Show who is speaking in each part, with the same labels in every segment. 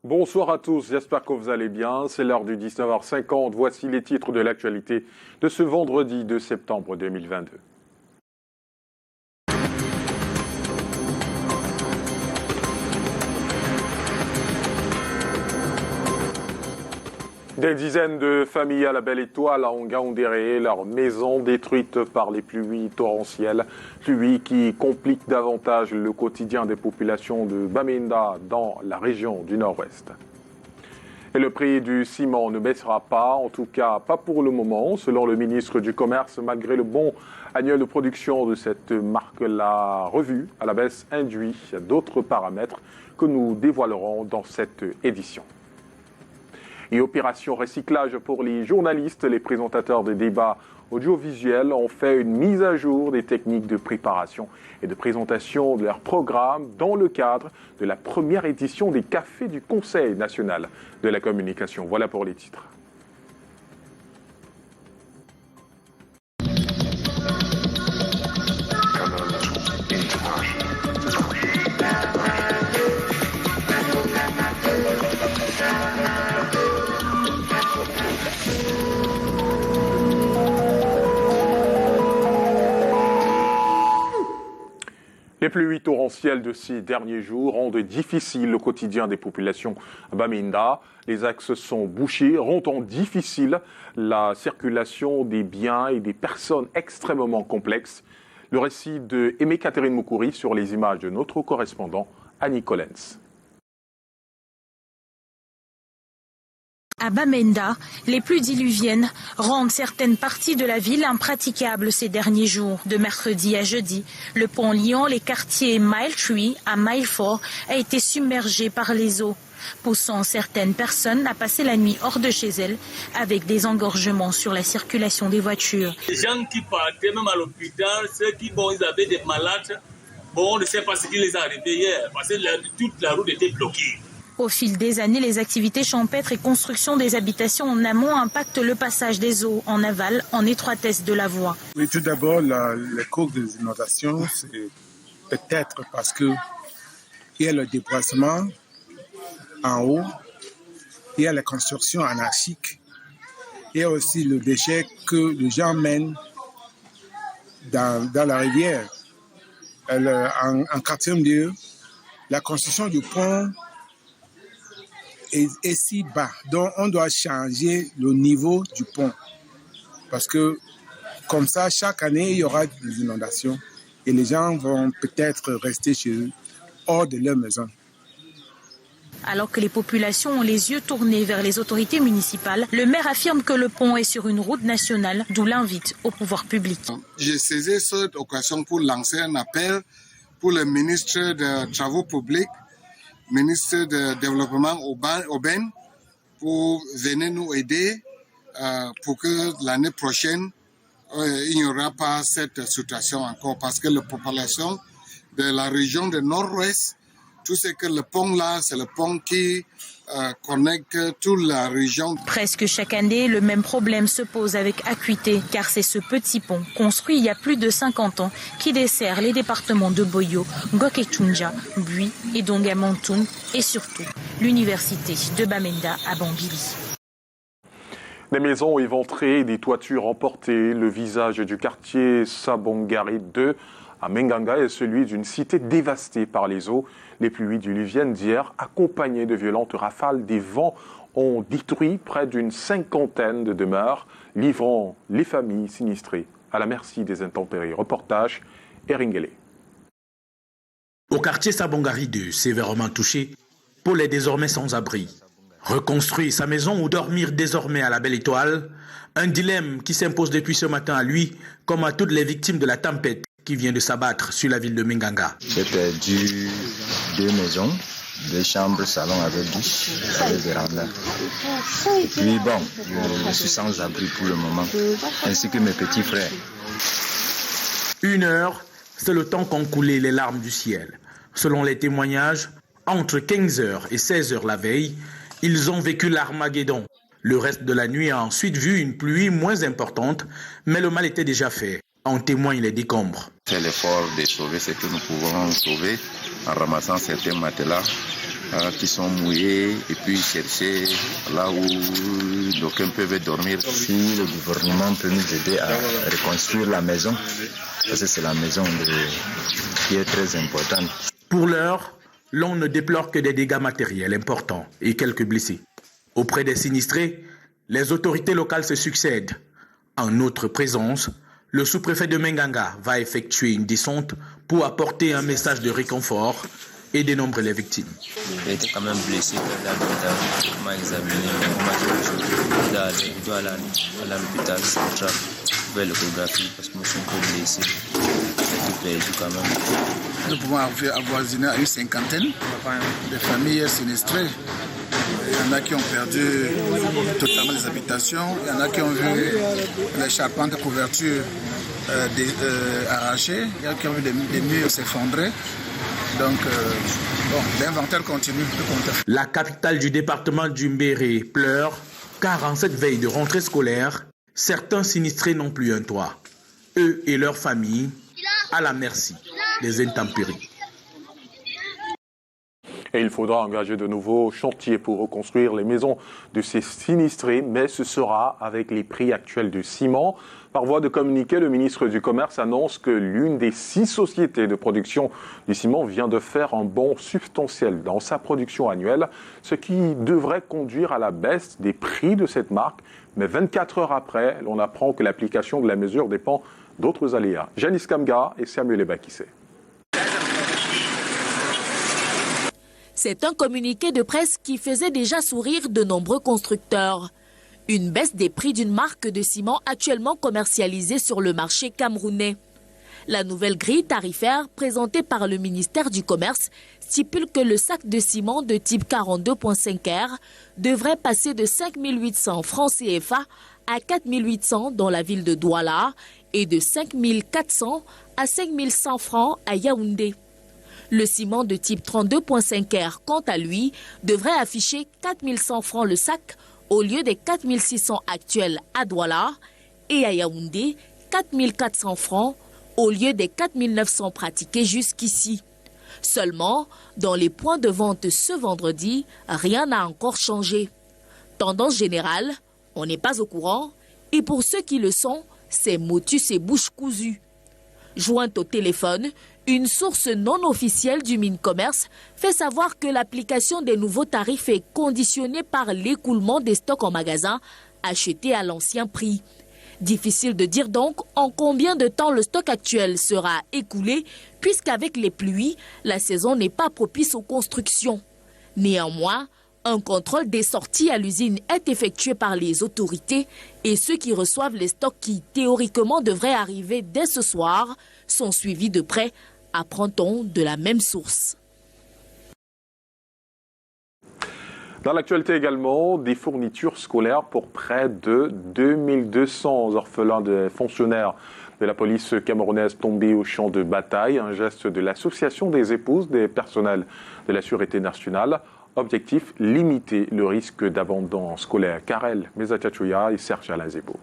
Speaker 1: Bonsoir à tous, j'espère que vous allez bien. C'est l'heure du 19h50. Voici les titres de l'actualité de ce vendredi 2 septembre 2022. Des dizaines de familles à la Belle Étoile à Ngaoundéré, leur maison détruite par les pluies torrentielles, pluies qui compliquent davantage le quotidien des populations de Bamenda dans la région du Nord-Ouest. Et le prix du ciment ne baissera pas, en tout cas pas pour le moment, selon le ministre du Commerce, malgré le bon annuel de production de cette marque. La revue à la baisse induit d'autres paramètres que nous dévoilerons dans cette édition. Et opération recyclage pour les journalistes, les présentateurs de débats audiovisuels ont fait une mise à jour des techniques de préparation et de présentation de leur programme dans le cadre de la première édition des Cafés du Conseil national de la communication. Voilà pour les titres. Les pluies torrentielles de ces derniers jours rendent difficile le quotidien des populations à Bamenda. Les axes sont bouchés, rendant difficile la circulation des biens et des personnes extrêmement complexes. Le récit de Aimé Catherine Moukouri sur les images de notre correspondant Annie Collins.
Speaker 2: À Bamenda, les pluies diluviennes rendent certaines parties de la ville impraticables ces derniers jours. De mercredi à jeudi, le pont liant les quartiers Mile Tree à Mile 4 a été submergé par les eaux, poussant certaines personnes à passer la nuit hors de chez elles avec des engorgements sur la circulation des voitures.
Speaker 3: Les gens qui partaient même à l'hôpital, ceux qui ils avaient des malades, on ne sait pas ce qui les a arrivés hier parce que toute la route était bloquée.
Speaker 2: Au fil des années, les activités champêtres et construction des habitations en amont impactent le passage des eaux en aval, en étroitesse de la voie.
Speaker 4: Oui, tout d'abord, les causes des inondations, c'est peut-être parce qu'il y a le déplacement en haut, il y a la construction anarchique, il y a aussi le déchet que les gens mènent dans la rivière. En quatrième lieu, la construction du pont est si bas. Donc, on doit changer le niveau du pont. Parce que, comme ça, chaque année, il y aura des inondations. Et les gens vont peut-être rester chez eux, hors de leur maison.
Speaker 2: Alors que les populations ont les yeux tournés vers les autorités municipales, le maire affirme que le pont est sur une route nationale, d'où l'invite au pouvoir public.
Speaker 5: J'ai saisi cette occasion pour lancer un appel pour le ministre des Travaux publics, ministre de Développement urbain, pour venir nous aider pour que l'année prochaine, il n'y aura pas cette situation encore. Parce que la population de la région du Nord-Ouest, tout ce que le pont là, c'est le pont qui connecte toute la région.
Speaker 2: Presque chaque année, le même problème se pose avec acuité, car c'est ce petit pont, construit il y a plus de 50 ans, qui dessert les départements de Boyo, Ngoketunja, Bui et Dongamantung, et surtout l'université de Bamenda à Bangui.
Speaker 1: Des maisons éventrées, des toitures emportées, le visage du quartier Sabongari 2 à Menganga est celui d'une cité dévastée par les eaux. Les pluies diluviennes d'hier, accompagnées de violentes rafales des vents, ont détruit près d'une cinquantaine de demeures, livrant les familles sinistrées à la merci des intempéries. Reportage Eringele.
Speaker 6: Au quartier Sabongari 2, sévèrement touché, Paul est désormais sans abri. Reconstruire sa maison ou dormir désormais à la Belle Étoile, un dilemme qui s'impose depuis ce matin à lui, comme à toutes les victimes de la tempête qui vient de s'abattre sur la ville de Menganga.
Speaker 7: J'ai perdu 2 maisons, 2 chambres, salon avec douche, avec véranda. Et puis bon, je suis sans abri pour le moment, ainsi que mes petits frères.
Speaker 6: 1 heure, c'est le temps qu'ont coulé les larmes du ciel. Selon les témoignages, entre 15h et 16h la veille, ils ont vécu l'Armageddon. Le reste de la nuit a ensuite vu une pluie moins importante, mais le mal était déjà fait. En témoignent les décombres.
Speaker 7: C'est l'effort de sauver ce que nous pouvons sauver en ramassant certains matelas qui sont mouillés et puis chercher là où d'aucuns peuvent dormir. Si le gouvernement peut nous aider à reconstruire la maison, parce que c'est la maison qui est très importante.
Speaker 6: Pour l'heure, l'on ne déplore que des dégâts matériels importants et quelques blessés. Auprès des sinistrés, les autorités locales se succèdent. En notre présence, le sous-préfet de Menganga va effectuer une descente pour apporter un message de réconfort et dénombrer les victimes.
Speaker 8: Il a été quand même blessé dans l'hôpital. On m'a examiné, on m'a dit aujourd'hui il doit aller à l'hôpital central vers l'échographie parce que nous sommes un peu blessés. J'ai tout perdu quand même.
Speaker 9: Nous pouvons avoisiner une cinquantaine de familles sinistrées. Il y en a qui ont perdu totalement les habitations, il y en a qui ont vu les charpentes de couverture arrachées, il y en a qui ont vu des murs s'effondrer. Donc, l'inventaire continue.
Speaker 6: La capitale du département du Mbéré pleure, car en cette veille de rentrée scolaire, certains sinistrés n'ont plus un toit. Eux et leurs familles à la merci des intempéries.
Speaker 1: Et il faudra engager de nouveaux chantiers pour reconstruire les maisons de ces sinistrés, mais ce sera avec les prix actuels du ciment. Par voie de communiqué, le ministre du Commerce annonce que l'une des 6 sociétés de production du ciment vient de faire un bond substantiel dans sa production annuelle, ce qui devrait conduire à la baisse des prix de cette marque. Mais 24 heures après, l'on apprend que l'application de la mesure dépend d'autres aléas. Janice Kamga et Samuel Ebakissé.
Speaker 10: C'est un communiqué de presse qui faisait déjà sourire de nombreux constructeurs. Une baisse des prix d'une marque de ciment actuellement commercialisée sur le marché camerounais. La nouvelle grille tarifaire présentée par le ministère du Commerce stipule que le sac de ciment de type 42.5R devrait passer de 5 800 francs CFA à 4 800 dans la ville de Douala et de 5 400 à 5 100 francs à Yaoundé. Le ciment de type 32.5R, quant à lui, devrait afficher 4 100 francs le sac au lieu des 4 600 actuels à Douala et à Yaoundé, 4 400 francs au lieu des 4 900 pratiqués jusqu'ici. Seulement, dans les points de vente ce vendredi, rien n'a encore changé. Tendance générale, on n'est pas au courant, et pour ceux qui le sont, c'est motus et bouche cousue. Jointe au téléphone, une source non officielle du Mincommerce fait savoir que l'application des nouveaux tarifs est conditionnée par l'écoulement des stocks en magasin achetés à l'ancien prix. Difficile de dire donc en combien de temps le stock actuel sera écoulé, puisqu'avec les pluies, la saison n'est pas propice aux constructions. Néanmoins, un contrôle des sorties à l'usine est effectué par les autorités et ceux qui reçoivent les stocks qui théoriquement devraient arriver dès ce soir sont suivis de près, apprend-on de la même source.
Speaker 1: Dans l'actualité également, des fournitures scolaires pour près de 2200 orphelins de fonctionnaires de la police camerounaise tombés au champ de bataille, un geste de l'association des épouses des personnels de la Sûreté nationale. Objectif, limiter le risque d'abandon scolaire. Karel Mezatchouya et Serge Alazebo.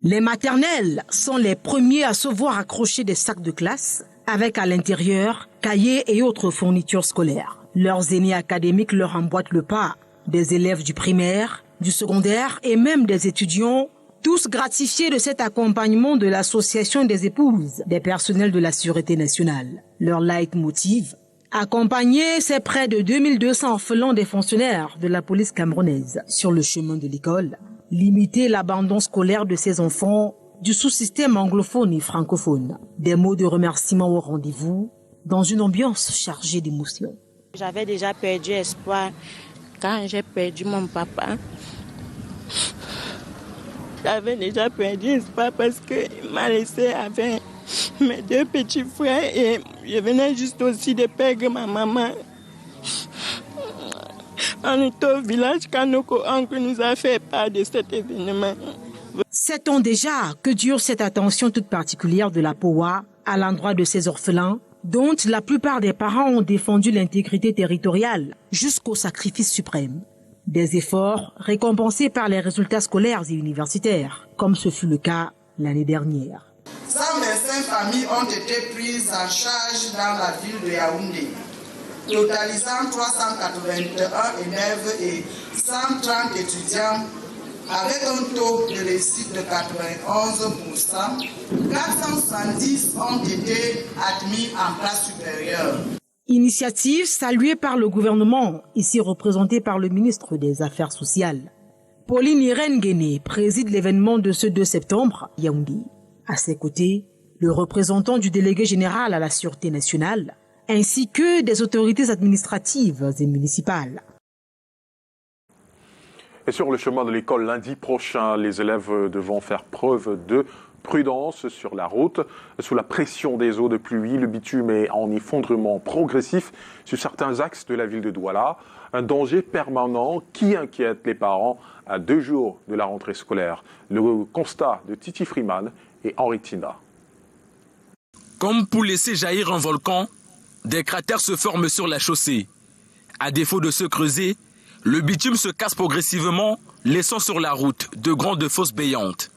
Speaker 11: Les maternelles sont les premiers à se voir accrocher des sacs de classe avec à l'intérieur cahiers et autres fournitures scolaires. Leurs aînés académiques leur emboîtent le pas. Des élèves du primaire, du secondaire et même des étudiants, tous gratifiés de cet accompagnement de l'association des épouses des personnels de la Sûreté nationale. Leur leitmotiv, accompagner ces près de 2200 orphelins des fonctionnaires de la police camerounaise sur le chemin de l'école, limiter l'abandon scolaire de ces enfants du sous-système anglophone et francophone. Des mots de remerciement au rendez-vous dans une ambiance chargée d'émotions.
Speaker 12: J'avais déjà perdu espoir quand j'ai perdu mon papa. J'avais déjà perdu espoir parce qu'il m'a laissé avec mes 2 petits frères et je venais juste aussi de perdre ma maman. On était au village quand notre oncle nous a fait part de cet événement.
Speaker 11: Sait-on déjà que dure cette attention toute particulière de la POA à l'endroit de ces orphelins, dont la plupart des parents ont défendu l'intégrité territoriale jusqu'au sacrifice suprême? Des efforts récompensés par les résultats scolaires et universitaires, comme ce fut le cas l'année dernière.
Speaker 13: Sans médecin familles ont été prises en charge dans la ville de Yaoundé, totalisant 381 élèves et 130 étudiants, avec un taux de réussite de 91%. 470 ont été admis en classe supérieure.
Speaker 11: Initiative saluée par le gouvernement, ici représenté par le ministre des Affaires sociales. Pauline Irène Guéné préside l'événement de ce 2 septembre à Yaoundé. À ses côtés, le représentant du délégué général à la Sûreté nationale, ainsi que des autorités administratives et municipales.
Speaker 1: Et sur le chemin de l'école lundi prochain, les élèves devront faire preuve de prudence sur la route. Sous la pression des eaux de pluie, le bitume est en effondrement progressif sur certains axes de la ville de Douala. Un danger permanent qui inquiète les parents à 2 jours de la rentrée scolaire. Le constat de Titi Freeman et Henri Tina.
Speaker 14: Comme pour laisser jaillir un volcan, des cratères se forment sur la chaussée. À défaut de se creuser, le bitume se casse progressivement, laissant sur la route de grandes fosses béantes.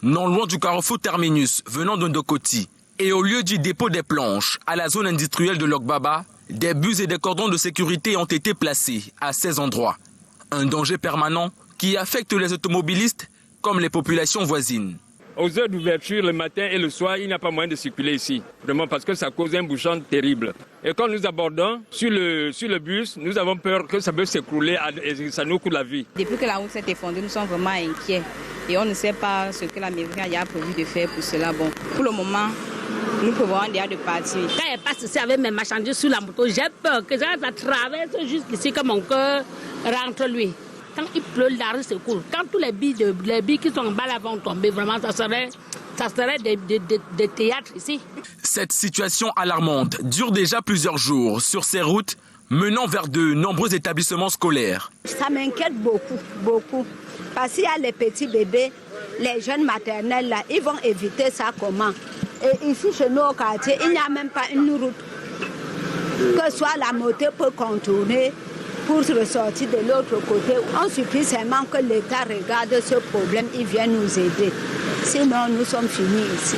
Speaker 14: Non loin du carrefour terminus venant de Ndokoti et au lieu du dépôt des planches à la zone industrielle de Lokbaba, des bus et des cordons de sécurité ont été placés à ces endroits. Un danger permanent qui affecte les automobilistes comme les populations voisines.
Speaker 15: Aux heures d'ouverture, le matin et le soir, il n'y a pas moyen de circuler ici. Vraiment parce que ça cause un bouchon terrible. Et quand nous abordons sur le bus, nous avons peur que ça peut s'écrouler et ça nous coûte la vie.
Speaker 16: Depuis que la route s'est effondrée, nous sommes vraiment inquiets. Et on ne sait pas ce que l'Américain a prévu de faire pour cela. Bon, pour le moment, nous prévoyons déjà de partir.
Speaker 17: Quand elle passe ici avec mes marchandises sur la moto, j'ai peur que ça traverse juste ici, que mon cœur rentre lui. Quand il pleut, la rue s'écoule. Quand tous les billes qui sont en bas là vont tomber, vraiment, ça serait des théâtres ici.
Speaker 14: Cette situation alarmante dure déjà plusieurs jours sur ces routes menant vers de nombreux établissements scolaires.
Speaker 18: Ça m'inquiète beaucoup. Parce qu'il y a les petits bébés, les jeunes maternelles là, ils vont éviter ça comment? Et ici, chez nous au quartier, il n'y a même pas une route. Que soit la moto peut contourner pour ressortir de l'autre côté. On supplie seulement que l'État regarde ce problème, il vient nous aider. Sinon, nous sommes finis ici.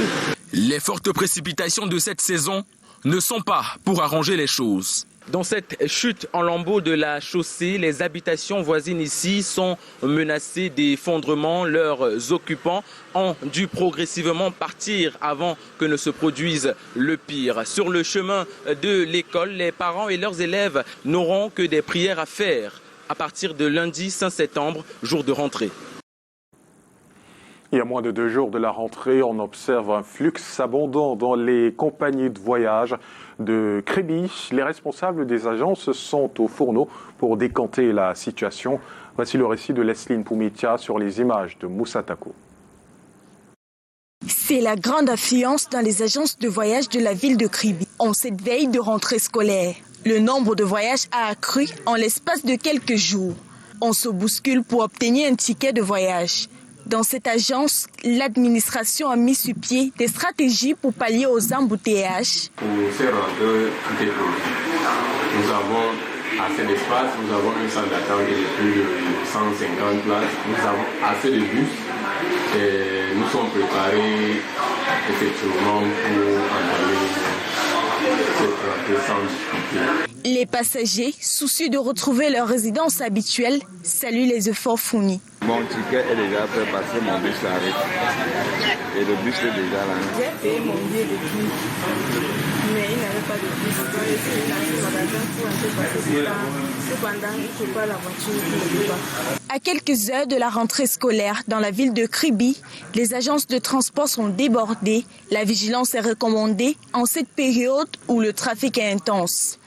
Speaker 14: Les fortes précipitations de cette saison ne sont pas pour arranger les choses. Dans cette chute en lambeaux de la chaussée, les habitations voisines ici sont menacées d'effondrement. Leurs occupants ont dû progressivement partir avant que ne se produise le pire. Sur le chemin de l'école, les parents et leurs élèves n'auront que des prières à faire à partir de lundi 5 septembre, jour de rentrée.
Speaker 1: Il y a moins de 2 jours de la rentrée, on observe un flux abondant dans les compagnies de voyage de Kribi. Les responsables des agences sont au fourneau pour décanter la situation. Voici le récit de Lesline Poumitia sur les images de Moussa Tako.
Speaker 19: C'est la grande affluence dans les agences de voyage de la ville de Kribi en cette veille de rentrée scolaire. Le nombre de voyages a accru en l'espace de quelques jours. On se bouscule pour obtenir un ticket de voyage. Dans cette agence, l'administration a mis sur pied des stratégies pour pallier aux embouteillages.
Speaker 20: Pour faire rentrer des produits, nous avons assez d'espace, nous avons une salle d'attente de plus de 150 places, nous avons assez de bus et nous sommes préparés effectivement pour entamer cette rentrée sans difficulté.
Speaker 19: Les passagers, soucieux de retrouver leur résidence habituelle, saluent les efforts fournis.
Speaker 21: Mon ticket est déjà prêt parce que mon bus arrive. Et le bus est déjà là.
Speaker 12: J'ai payé mon billet de bus, mais il n'avait pas de bus. Donc, j'ai fait dans ce magasin pour un peu passer par là. Cependant, il ne faut pas la voiture qui ne veut pas.
Speaker 19: À quelques heures de la rentrée scolaire dans la ville de Kribi, les agences de transport sont débordées. La vigilance est recommandée en cette période où le trafic est intense.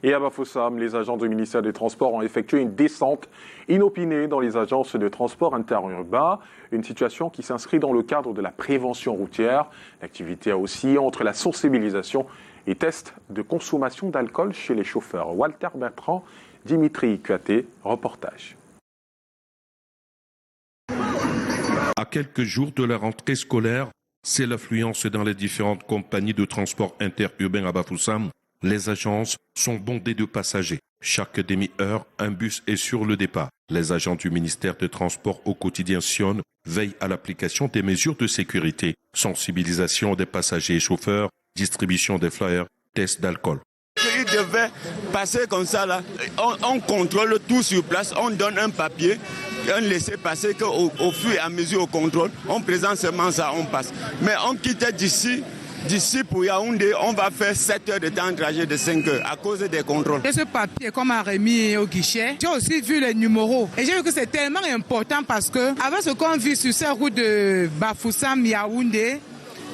Speaker 1: Et à Bafoussam, les agents du ministère des Transports ont effectué une descente inopinée dans les agences de transport interurbain, une situation qui s'inscrit dans le cadre de la prévention routière. L'activité a aussi entre la sensibilisation et tests de consommation d'alcool chez les chauffeurs. Walter Bertrand, Dimitri Kuaté, reportage.
Speaker 22: À quelques jours de la rentrée scolaire, c'est l'affluence dans les différentes compagnies de transport interurbain à Bafoussam. Les agences sont bondées de passagers. Chaque demi-heure, un bus est sur le départ. Les agents du ministère des Transports au quotidien Sion veillent à l'application des mesures de sécurité, sensibilisation des passagers et chauffeurs, distribution des flyers, tests d'alcool.
Speaker 3: Il devait passer comme ça là. On contrôle tout sur place, on donne un papier, un laissez-passer qu'au fur et à mesure au contrôle, on présente seulement ça, on passe. Mais on quitte d'ici pour Yaoundé, on va faire 7 heures de temps de trajet de 5 heures à cause des contrôles.
Speaker 4: Et ce papier qu'on m'a remis au guichet, j'ai aussi vu les numéros. Et j'ai vu que c'est tellement important parce que avec ce qu'on vit sur ces routes de Bafoussam, Yaoundé,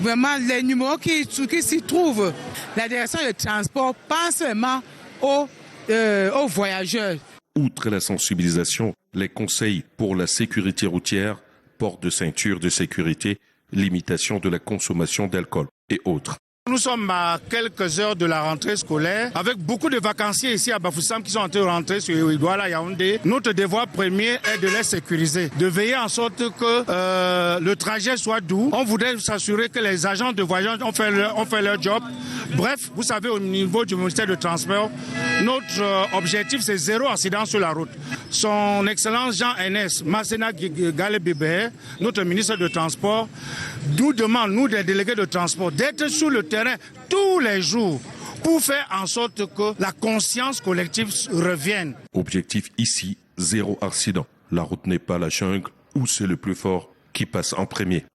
Speaker 4: vraiment les numéros qui s'y trouvent, la direction de transport pense seulement aux voyageurs.
Speaker 22: Outre la sensibilisation, les conseils pour la sécurité routière, port de ceinture de sécurité, limitation de la consommation d'alcool et autres.
Speaker 23: Nous sommes à quelques heures de la rentrée scolaire, avec beaucoup de vacanciers ici à Bafoussam qui sont en train de rentrer sur Douala, Yaoundé. Notre devoir premier est de les sécuriser, de veiller en sorte que le trajet soit doux. On voudrait s'assurer que les agents de voyage ont fait leur job. Bref, vous savez, au niveau du ministère de Transport, notre objectif c'est 0 accident sur la route. Son Excellence Jean-Ernest Masséna Galé-Bébé, notre ministre de Transport, nous demande, nous les délégués de transport, d'être sur le terrain tous les jours pour faire en sorte que la conscience collective revienne.
Speaker 22: Objectif ici, 0 accident. La route n'est pas la jungle où c'est le plus fort qui passe en premier.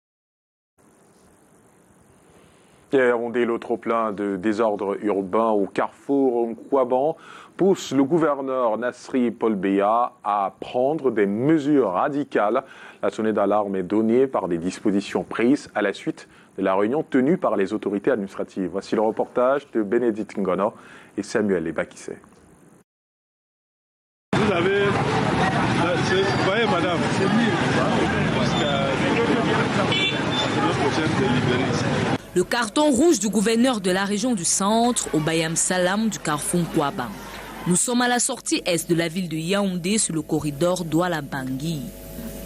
Speaker 1: Hier, on dit le trop-plein de désordre urbain au carrefour Nkwaban pousse le gouverneur Nasri Paul Biya à prendre des mesures radicales. La sonnette d'alarme est donnée par des dispositions prises à la suite de la réunion tenue par les autorités administratives. Voici le reportage de Bénédicte Ngono et Samuel Ebakissé.
Speaker 24: Vous avez... Vous voyez, madame, c'est mieux.
Speaker 10: Le carton rouge du gouverneur de la région du centre au Bayam Salam du carrefour Nkwaban. Nous sommes à la sortie est de la ville de Yaoundé sur le corridor Douala-Bangui.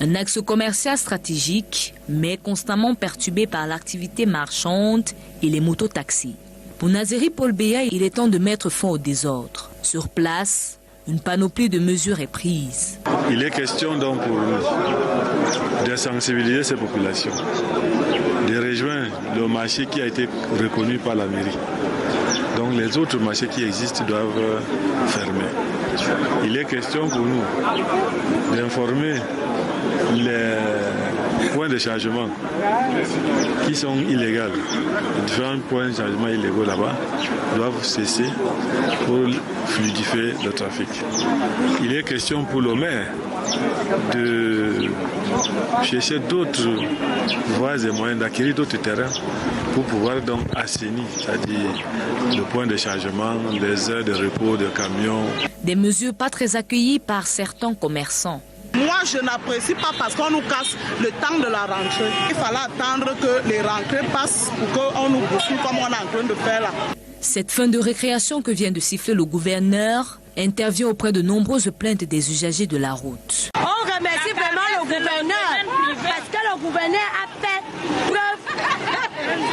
Speaker 10: Un axe commercial stratégique, mais constamment perturbé par l'activité marchande et les mototaxis. Pour Nasri Paul Biya, il est temps de mettre fin au désordre. Sur place, une panoplie de mesures est prise.
Speaker 24: Il est question donc pour nous de sensibiliser ces populations, de rejoindre le marché qui a été reconnu par la mairie. Donc les autres marchés qui existent doivent fermer. Il est question pour nous d'informer les points de chargement qui sont illégaux. Les différents points de chargement illégaux là-bas doivent cesser pour fluidifier le trafic. Il est question pour le maire de chercher d'autres voies et moyens d'acquérir d'autres terrains pour pouvoir donc assainir, c'est-à-dire le point de chargement, les heures de repos de camions.
Speaker 10: Des mesures pas très accueillies par certains commerçants.
Speaker 4: Moi, je n'apprécie pas parce qu'on nous casse le temps de la rentrée. Il fallait attendre que les rentrées passent pour qu'on nous bouscule comme on est en train de faire là.
Speaker 10: Cette fin de récréation que vient de siffler le gouverneur intervient auprès de nombreuses plaintes des usagers de la route.
Speaker 25: On remercie vraiment le gouverneur parce que le gouverneur a fait preuve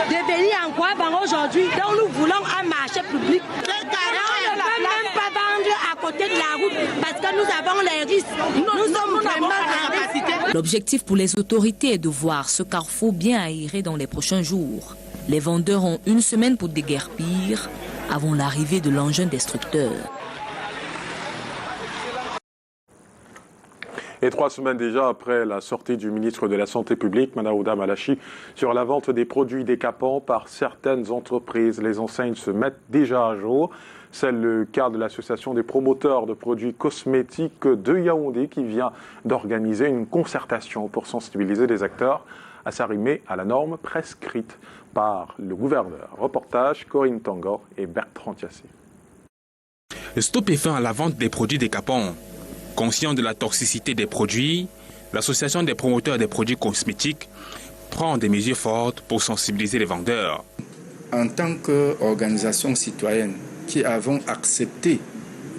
Speaker 25: de venir en Nkwaban aujourd'hui. Donc nous voulons un marché public. On ne peut même pas vendre à côté de la route parce que nous avons les risques. Nous sommes vraiment en capacité.
Speaker 10: L'objectif pour les autorités est de voir ce carrefour bien aéré dans les prochains jours. Les vendeurs ont une semaine pour déguerpir avant l'arrivée de l'engin destructeur.
Speaker 1: Et 3 semaines déjà après la sortie du ministre de la Santé publique, Manaouda Malachi, sur la vente des produits décapants par certaines entreprises, les enseignes se mettent déjà à jour. C'est le cas de l'association des promoteurs de produits cosmétiques de Yaoundé qui vient d'organiser une concertation pour sensibiliser les acteurs à s'arrimer à la norme prescrite par le gouverneur. Reportage Corinne Tangor et Bertrand Tiassé.
Speaker 26: Stopéfiant à la vente des produits décapants. Conscient de la toxicité des produits, l'association des promoteurs des produits cosmétiques prend des mesures fortes pour sensibiliser les vendeurs.
Speaker 27: En tant qu'organisation citoyenne qui avons accepté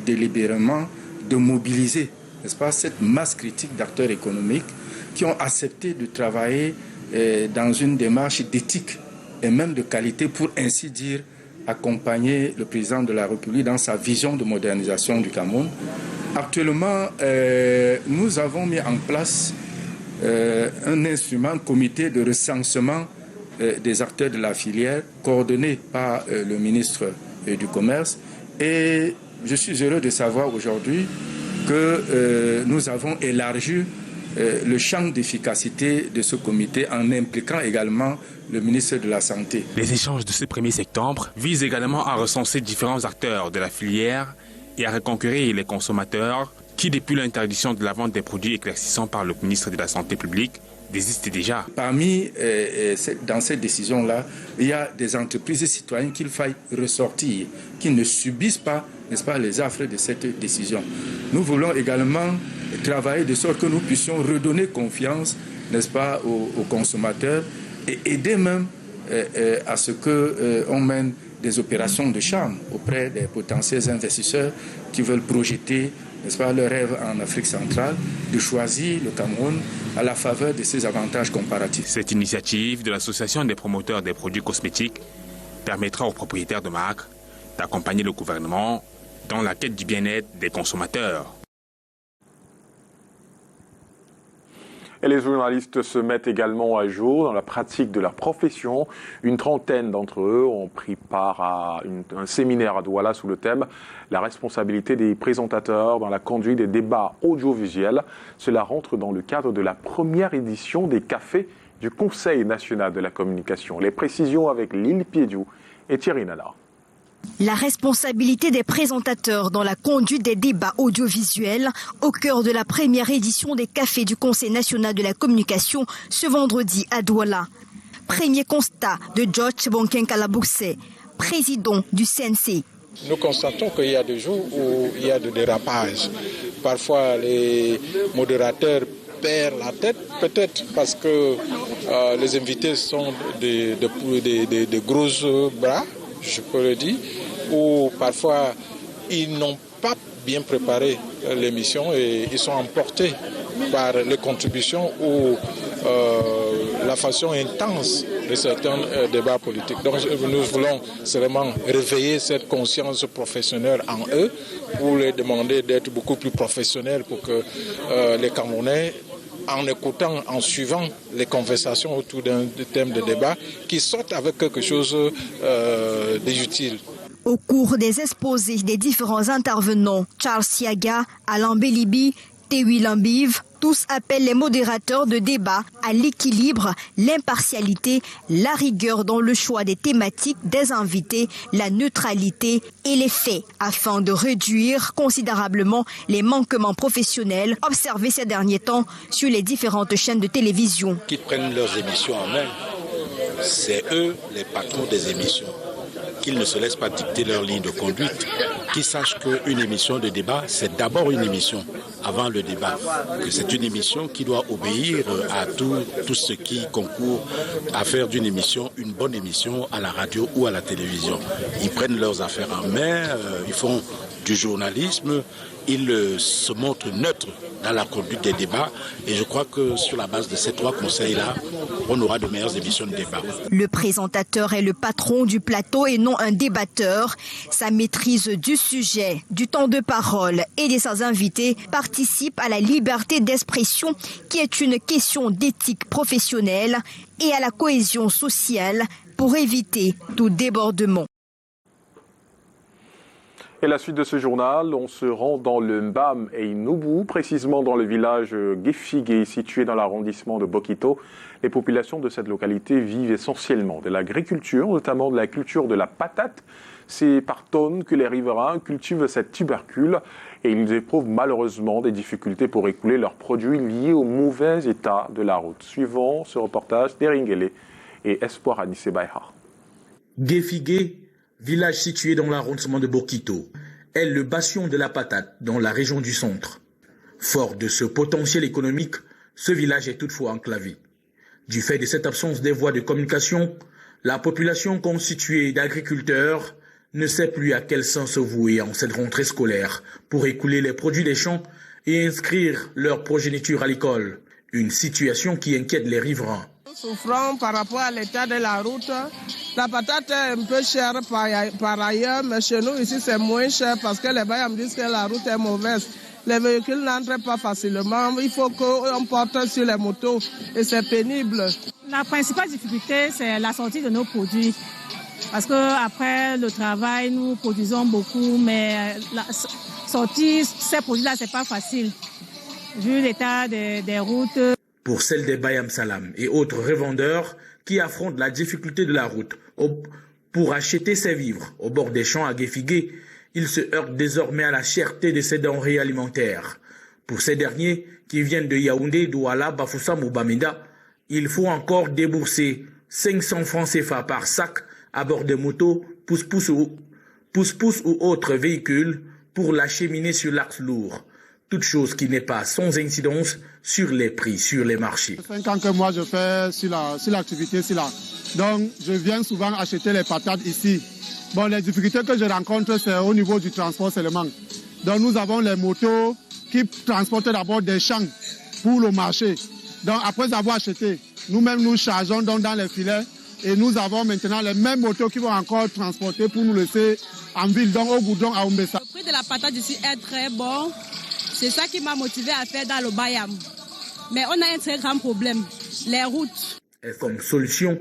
Speaker 27: délibérément de mobiliser, n'est-ce pas, cette masse critique d'acteurs économiques qui ont accepté de travailler dans une démarche d'éthique et même de qualité pour ainsi dire accompagner le président de la République dans sa vision de modernisation du Cameroun. Actuellement, nous avons mis en place un instrument, comité de recensement des acteurs de la filière, coordonné par le ministre du Commerce. Et je suis heureux de savoir aujourd'hui que nous avons élargi le champ d'efficacité de ce comité en impliquant également le ministre de la Santé.
Speaker 26: Les échanges de ce 1er septembre visent également à recenser différents acteurs de la filière et à reconquérir les consommateurs qui, depuis l'interdiction de la vente des produits éclaircissants par le ministre de la Santé publique, désistent déjà.
Speaker 27: Parmi, dans cette décision-là, il y a des entreprises et citoyens qu'il faille ressortir, qui ne subissent pas, n'est-ce pas, les affres de cette décision. Nous voulons également travailler de sorte que nous puissions redonner confiance, n'est-ce pas, aux consommateurs et aider même à ce qu'on mène des opérations de charme auprès des potentiels investisseurs qui veulent projeter, n'est-ce pas, leur rêve en Afrique centrale, de choisir le Cameroun à la faveur de ses avantages comparatifs.
Speaker 26: Cette initiative de l'Association des promoteurs des produits cosmétiques permettra aux propriétaires de marques d'accompagner le gouvernement dans la quête du bien-être des consommateurs.
Speaker 1: Et les journalistes se mettent également à jour dans la pratique de leur profession. Une trentaine d'entre eux ont pris part à un séminaire à Douala sous le thème « La responsabilité des présentateurs dans la conduite des débats audiovisuels ». Cela rentre dans le cadre de la première édition des cafés du Conseil national de la communication. Les précisions avec Lille Piediou et Thierry Nala.
Speaker 2: La responsabilité des présentateurs dans la conduite des débats audiovisuels au cœur de la première édition des cafés du Conseil national de la communication ce vendredi à Douala. Premier constat de George Bonkenkalabousse, président du CNC.
Speaker 5: Nous constatons qu'il y a des jours où il y a des dérapages. Parfois les modérateurs perdent la tête, peut-être parce que les invités sont des gros bras, je peux le dire, ou parfois ils n'ont pas bien préparé l'émission et ils sont emportés par les contributions ou la façon intense de certains débats politiques. Donc nous voulons vraiment réveiller cette conscience professionnelle en eux pour les demander d'être beaucoup plus professionnels pour que les Camerounais, en écoutant, en suivant les conversations autour d'un thème de débat, qui sortent avec quelque chose d'utile.
Speaker 2: Au cours des exposés des différents intervenants, Charles Siaga, Alain Bélibi, Tewi Lambiv, tous appellent les modérateurs de débat à l'équilibre, l'impartialité, la rigueur dans le choix des thématiques des invités, la neutralité et les faits, afin de réduire considérablement les manquements professionnels observés ces derniers temps sur les différentes chaînes de télévision.
Speaker 6: Qui prennent leurs émissions en main, c'est eux les patrons des émissions. Qu'ils ne se laissent pas dicter leur ligne de conduite, qu'ils sachent qu'une émission de débat, c'est d'abord une émission avant le débat, que c'est une émission qui doit obéir à tout ce qui concourt à faire d'une émission une bonne émission à la radio ou à la télévision. Ils prennent leurs affaires en main, ils font du journalisme, ils se montrent neutres dans la conduite des débats et je crois que sur la base de ces trois conseils-là, on aura de meilleures émissions de débat.
Speaker 2: Le présentateur est le patron du plateau et non un débatteur. Sa maîtrise du sujet, du temps de parole et de ses invités participe à la liberté d'expression qui est une question d'éthique professionnelle et à la cohésion sociale pour éviter tout débordement.
Speaker 1: Et la suite de ce journal, on se rend dans le Mbam et Inoubou, précisément dans le village Gefigé, situé dans l'arrondissement de Bokito. Les populations de cette localité vivent essentiellement de l'agriculture, notamment de la culture de la patate. C'est par tonnes que les riverains cultivent cette tubercule et ils éprouvent malheureusement des difficultés pour écouler leurs produits liés au mauvais état de la route. Suivant ce reportage d'Eringele et Espoir Anissé Baïha.
Speaker 7: Gefigé, village situé dans l'arrondissement de Bokito, est le bastion de la patate dans la région du centre. Fort de ce potentiel économique, ce village est toutefois enclavé. Du fait de cette absence des voies de communication, la population constituée d'agriculteurs ne sait plus à quel sens se vouer en cette rentrée scolaire pour écouler les produits des champs et inscrire leur progéniture à l'école. Une situation qui inquiète les riverains.
Speaker 8: Souffrant par rapport à l'état de la route. La patate est un peu chère par ailleurs, mais chez nous ici c'est moins cher parce que les bailleurs me disent que la route est mauvaise. Les véhicules n'entrent pas facilement, il faut qu'on porte sur les motos et c'est pénible.
Speaker 9: La principale difficulté, c'est la sortie de nos produits. Parce qu'après le travail, nous produisons beaucoup, mais sortir ces produits-là, c'est pas facile, vu l'état des routes.
Speaker 7: Pour celle des Bayam Salam et autres revendeurs qui affrontent la difficulté de la route pour acheter ses vivres au bord des champs à Guéfigué, ils se heurtent désormais à la cherté de ces denrées alimentaires. Pour ces derniers qui viennent de Yaoundé, Douala, Bafoussam ou Bamenda, il faut encore débourser 500 francs CFA par sac à bord de motos, pousse-pousse ou autres véhicules pour l'acheminer sur l'axe lourd. Toute chose qui n'est pas sans incidence sur les prix, sur les marchés.
Speaker 11: 5 ans que moi je fais sur l'activité, donc je viens souvent acheter les patates ici. Bon, les difficultés que je rencontre, c'est au niveau du transport seulement. Donc nous avons les motos qui transportent d'abord des champs pour le marché. Donc après avoir acheté, nous-mêmes nous chargeons donc dans les filets et nous avons maintenant les mêmes motos qui vont encore transporter pour nous laisser en ville, donc au Goudron à Oumbessa.
Speaker 9: Le prix de la patate ici est très bon. C'est ça qui m'a motivé à faire dans le Bayam. Mais on a un très grand problème, les routes.
Speaker 7: Et comme solution,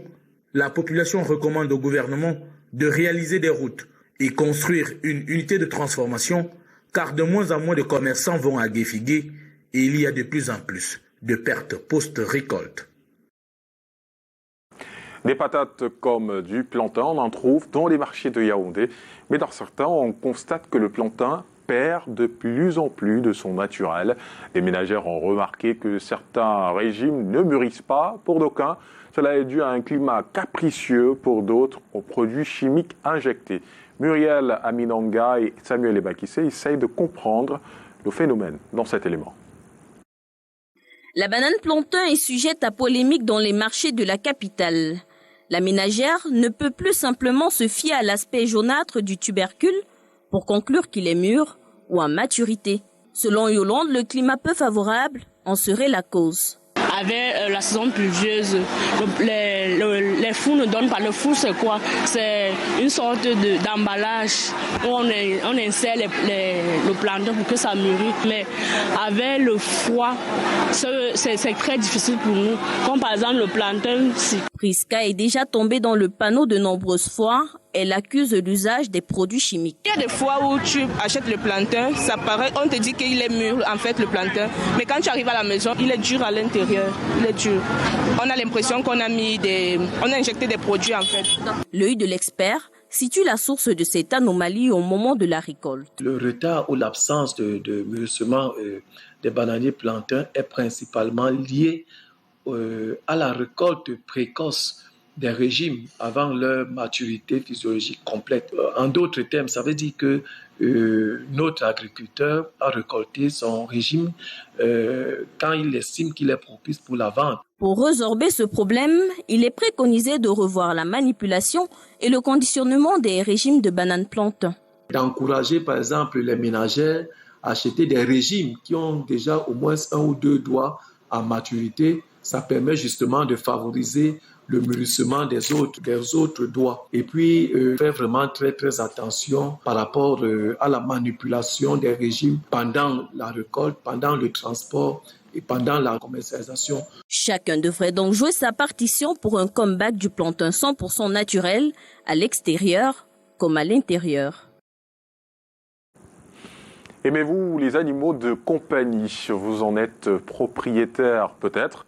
Speaker 7: la population recommande au gouvernement de réaliser des routes et construire une unité de transformation, car de moins en moins de commerçants vont à Guéfigué et il y a de plus en plus de pertes post-récolte.
Speaker 1: Des patates comme du plantain, on en trouve dans les marchés de Yaoundé, mais dans certains, on constate que le plantain perd de plus en plus de son naturel. Les ménagères ont remarqué que certains régimes ne mûrissent pas pour d'aucuns. Cela est dû à un climat capricieux, pour d'autres aux produits chimiques injectés. Muriel Aminanga et Samuel Ebakissé essayent de comprendre le phénomène dans cet élément.
Speaker 10: La banane plantain est sujette à polémique dans les marchés de la capitale. La ménagère ne peut plus simplement se fier à l'aspect jaunâtre du tubercule pour conclure qu'il est mûr ou à maturité. Selon Yolande, le climat peu favorable en serait la cause.
Speaker 13: Avec la saison pluvieuse, les fours ne donnent pas. Le four, c'est quoi? C'est une sorte d'emballage où on insère le plantain pour que ça mûrisse. Mais avec le froid, c'est très difficile pour nous. Comme par exemple le plantain.
Speaker 10: Priska est déjà tombée dans le panneau de nombreuses fois. Elle accuse l'usage des produits chimiques.
Speaker 13: Il y a des fois où tu achètes le plantain, ça paraît, on te dit qu'il est mûr, en fait, le plantain. Mais quand tu arrives à la maison, il est dur à l'intérieur. Il est dur. On a l'impression qu'on a injecté des produits, en fait.
Speaker 10: L'œil de l'expert situe la source de cette anomalie au moment de la récolte.
Speaker 15: Le retard ou l'absence de mûrissement des bananiers plantains est principalement lié à la récolte précoce des régimes avant leur maturité physiologique complète. En d'autres termes, ça veut dire que notre agriculteur a récolté son régime quand il estime qu'il est propice pour la vente.
Speaker 10: Pour résorber ce problème, il est préconisé de revoir la manipulation et le conditionnement des régimes de bananes plantain.
Speaker 15: D'encourager par exemple les ménagères à acheter des régimes qui ont déjà au moins 1 ou 2 doigts à maturité. Ça permet justement de favoriser le mûrissement des autres doigts. Et puis, faire vraiment très, très attention par rapport à la manipulation des régimes pendant la récolte, pendant le transport et pendant la commercialisation.
Speaker 10: Chacun devrait donc jouer sa partition pour un comeback du plantain 100% naturel à l'extérieur comme à l'intérieur.
Speaker 1: Aimez-vous les animaux de compagnie? Vous en êtes propriétaire peut-être?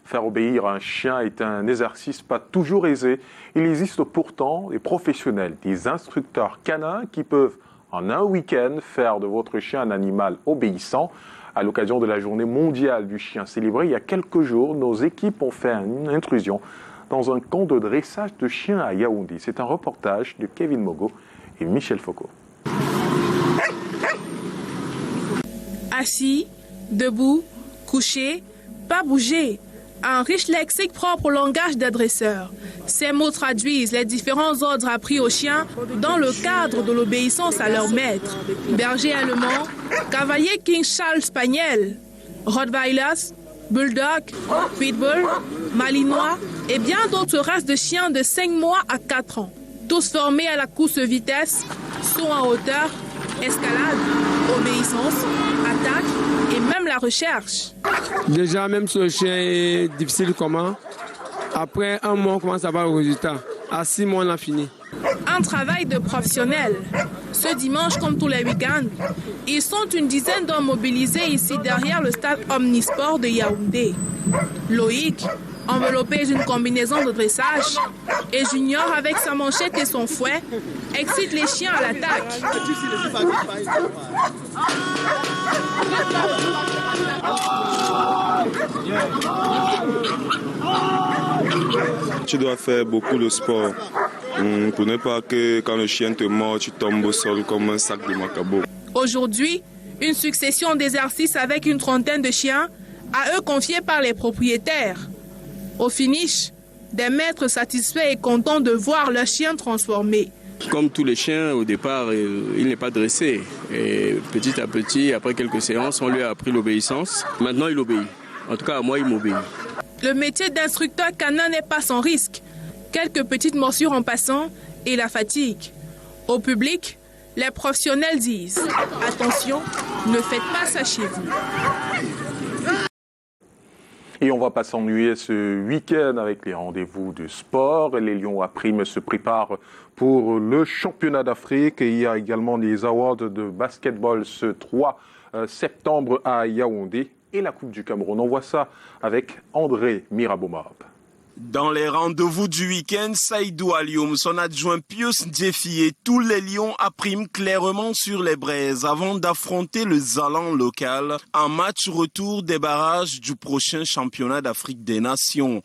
Speaker 1: Faire obéir un chien est un exercice pas toujours aisé. Il existe pourtant des professionnels, des instructeurs canins qui peuvent en un week-end faire de votre chien un animal obéissant. À l'occasion de la journée mondiale du chien célébrée il y a quelques jours, nos équipes ont fait une intrusion dans un camp de dressage de chiens à Yaoundé. C'est un reportage de Kevin Mogo et Michel Foucault.
Speaker 16: Assis, debout, couché, pas bouger. Un riche lexique propre au langage des dresseurs. Ces mots traduisent les différents ordres appris aux chiens dans le cadre de l'obéissance à leur maître. Berger allemand, cavalier King Charles Spaniel, Rottweilers, Bulldog, Pitbull, Malinois et bien d'autres races de chiens de 5 mois à 4 ans. Tous formés à la course vitesse, saut en hauteur, escalade, obéissance, attaque et même la recherche.
Speaker 12: Déjà, même si le chien est difficile comment, après 1 mois, on commence à voir le résultat. À 6 mois, on a fini.
Speaker 16: Un travail de professionnel. Ce dimanche, comme tous les week-ends, ils sont une dizaine d'hommes mobilisés ici derrière le stade Omnisport de Yaoundé. Loïc, enveloppé d'une combinaison de dressage, et Junior avec sa manchette et son fouet, excite les chiens à l'attaque.
Speaker 14: Tu dois faire beaucoup de sport pour ne pas que quand le chien te mord, tu tombes au sol comme un sac de macabo.
Speaker 16: Aujourd'hui, une succession d'exercices avec une trentaine de chiens, à eux confiés par les propriétaires. Au finish, des maîtres satisfaits et contents de voir leurs chiens transformés.
Speaker 12: Comme tous les chiens, au départ, il n'est pas dressé. Et petit à petit, après quelques séances, on lui a appris l'obéissance. Maintenant, il obéit. En tout cas, moi, il m'obéit.
Speaker 16: Le métier d'instructeur canin n'est pas sans risque. Quelques petites morsures en passant et la fatigue. Au public, les professionnels disent « Attention, ne faites pas ça chez vous ».
Speaker 1: Et on ne va pas s'ennuyer ce week-end avec les rendez-vous de sport. Les Lions à Prime se préparent pour le championnat d'Afrique. Et il y a également les awards de basketball ce 3 septembre à Yaoundé et la Coupe du Cameroun. On voit ça avec André Mirabomab.
Speaker 17: Dans les rendez-vous du week-end, Saïdou Alioum, son adjoint Pius Djefi et tous les Lions appriment clairement sur les braises avant d'affronter le Zalan local en match retour des barrages du prochain championnat d'Afrique des Nations.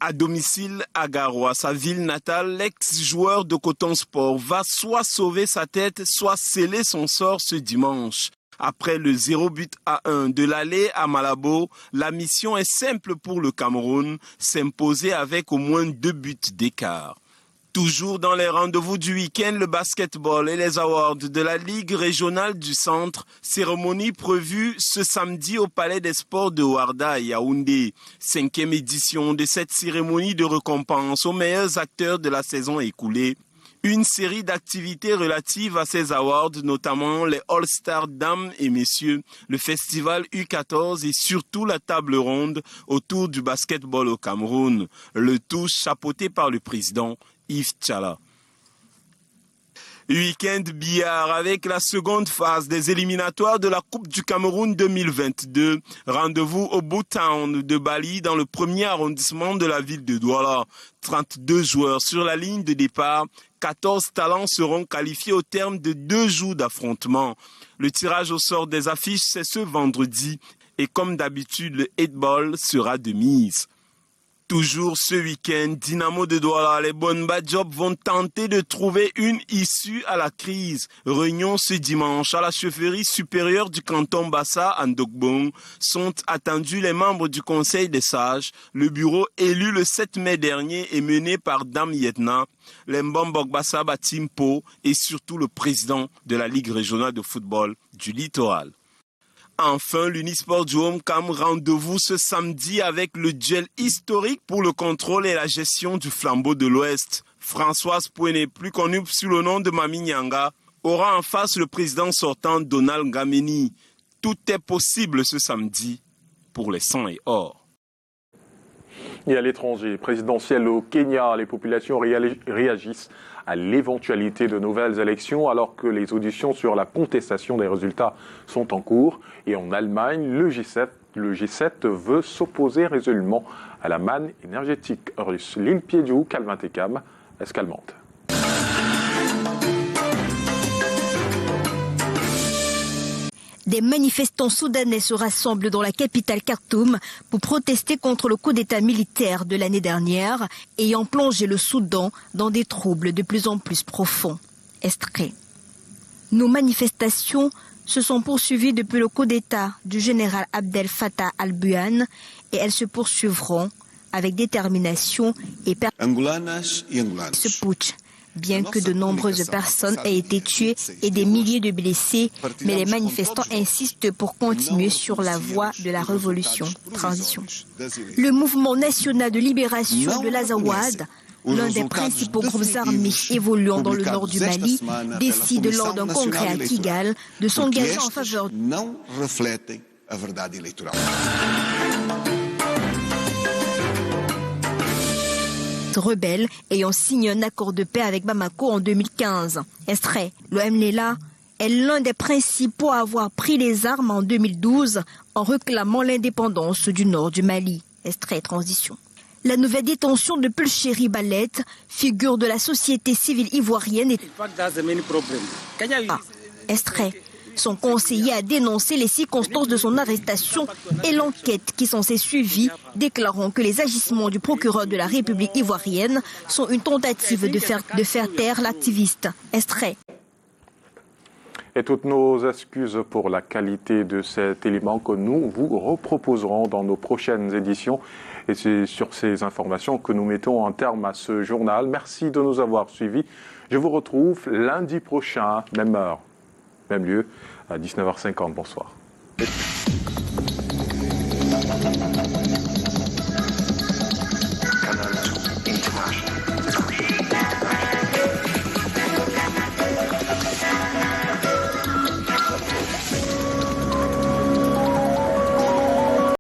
Speaker 17: À domicile à Garoua, sa ville natale, l'ex-joueur de Coton Sport va soit sauver sa tête, soit sceller son sort ce dimanche. Après le 0-1 de l'aller à Malabo, la mission est simple pour le Cameroun, s'imposer avec au moins 2 buts d'écart. Toujours dans les rendez-vous du week-end, le basketball et les awards de la Ligue régionale du Centre, cérémonie prévue ce samedi au Palais des Sports de Ouarda à Yaoundé. 5e édition de cette cérémonie de récompense aux meilleurs acteurs de la saison écoulée. Une série d'activités relatives à ces awards, notamment les All-Stars dames et messieurs, le festival U14 et surtout la table ronde autour du basketball au Cameroun. Le tout chapeauté par le président Yves Tchala. Week-end billard avec la seconde phase des éliminatoires de la Coupe du Cameroun 2022. Rendez-vous au Botown de Bali dans le premier arrondissement de la ville de Douala. 32 joueurs sur la ligne de départ. 14 talents seront qualifiés au terme de 2 jours d'affrontement. Le tirage au sort des affiches, c'est ce vendredi. Et comme d'habitude, le 8-ball sera de mise. Toujours ce week-end, Dynamo de Douala, les Bonba Job vont tenter de trouver une issue à la crise. Réunion ce dimanche à la chefferie supérieure du canton Bassa à Ndogbong. Sont attendus les membres du Conseil des sages. Le bureau élu le 7 mai dernier est mené par Dame Yetna, les Mbombok Bassa Batimpo et surtout le président de la Ligue régionale de football du littoral. Enfin, l'Unisport du Homecam, rendez-vous ce samedi avec le duel historique pour le contrôle et la gestion du flambeau de l'Ouest. Françoise Pouené, plus connue sous le nom de Mami Nyanga, aura en face le président sortant Donald Ngameni. Tout est possible ce samedi pour les 100 et or.
Speaker 1: Et à l'étranger, présidentielle au Kenya, les populations réagissent à l'éventualité de nouvelles élections alors que les auditions sur la contestation des résultats sont en cours. Et en Allemagne, le G7 veut s'opposer résolument à la manne énergétique russe. L'île Piediou, Calvin Tekam, Escalmante.
Speaker 2: Des manifestants soudanais se rassemblent dans la capitale Khartoum pour protester contre le coup d'État militaire de l'année dernière, ayant plongé le Soudan dans des troubles de plus en plus profonds. Extrait. Nos manifestations se sont poursuivies depuis le coup d'État du général Abdel Fattah al-Burhan et elles se poursuivront avec détermination et ce putsch Bien que de nombreuses personnes aient été tuées et des milliers de blessés, mais les manifestants insistent pour continuer sur la voie de la révolution. Transition. Le mouvement national de libération de l'Azawad, l'un des principaux groupes armés évoluant dans le nord du Mali, décide lors d'un congrès à Kigali de s'engager en faveur rebelles ayant signé un accord de paix avec Bamako en 2015. Extrait. Le MNLA est l'un des principaux à avoir pris les armes en 2012 en réclamant l'indépendance du nord du Mali. Extrait transition. La nouvelle détention de Pulchéri Ballet, figure de la société civile ivoirienne, extrait. Son conseiller a dénoncé les circonstances de son arrestation et l'enquête qui s'en s'est suivie, déclarant que les agissements du procureur de la République ivoirienne sont une tentative de faire taire l'activiste. Extrait.
Speaker 1: Et toutes nos excuses pour la qualité de cet élément que nous vous reproposerons dans nos prochaines éditions. Et c'est sur ces informations que nous mettons un terme à ce journal. Merci de nous avoir suivis. Je vous retrouve lundi prochain, même heure, même lieu, à 19h50. Bonsoir.